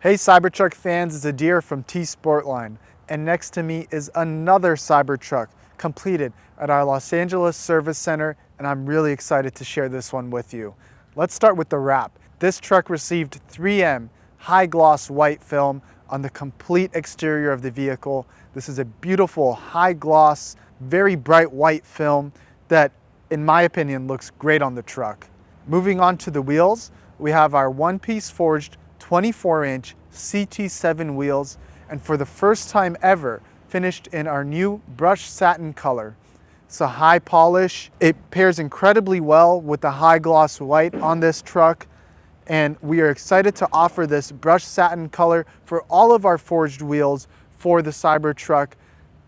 Hey Cybertruck fans, it's Adir from T-sportline, and next to me is another Cybertruck completed at our Los Angeles Service Center, and I'm really excited to share this one with you. Let's start with the wrap. This truck received 3M high gloss white film on the complete exterior of the vehicle. This is a beautiful high gloss, very bright white film that, in my opinion, looks great on the truck. Moving on to the wheels, we have our one-piece forged 24-inch CT7 wheels, and for the first time ever, finished in our new brushed satin color. It's a high polish. It pairs incredibly well with the high gloss white on this truck, and we are excited to offer this brushed satin color for all of our forged wheels for the Cybertruck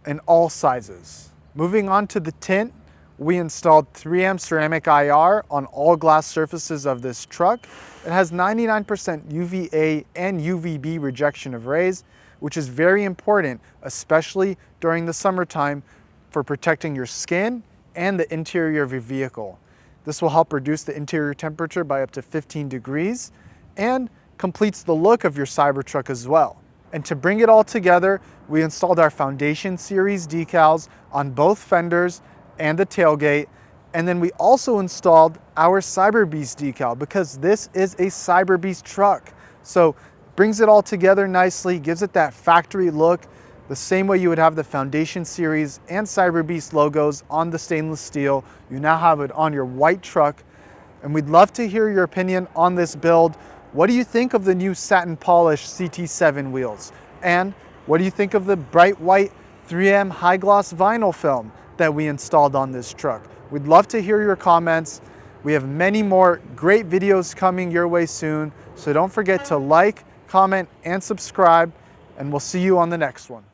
in all sizes. Moving on to the tint, we installed 3M ceramic IR on all glass surfaces of this truck. It has 99% UVA and UVB rejection of rays, which is very important, especially during the summertime, for protecting your skin and the interior of your vehicle. This will help reduce the interior temperature by up to 15 degrees and completes the look of your Cybertruck as well. And to bring it all together, we installed our Foundation Series decals on both fenders and the tailgate, and then we also installed our Cyberbeast decal because this is a Cyberbeast truck. So brings it all together nicely, gives it that factory look, the same way you would have the Foundation Series and Cyberbeast logos on the stainless steel. You now have it on your white truck, and we'd love to hear your opinion on this build. What do you think of the new satin polished CT7 wheels? And what do you think of the bright white 3M high gloss vinyl film that we installed on this truck? We'd love to hear your comments. We have many more great videos coming your way soon, so don't forget to like, comment, and subscribe, and we'll see you on the next one.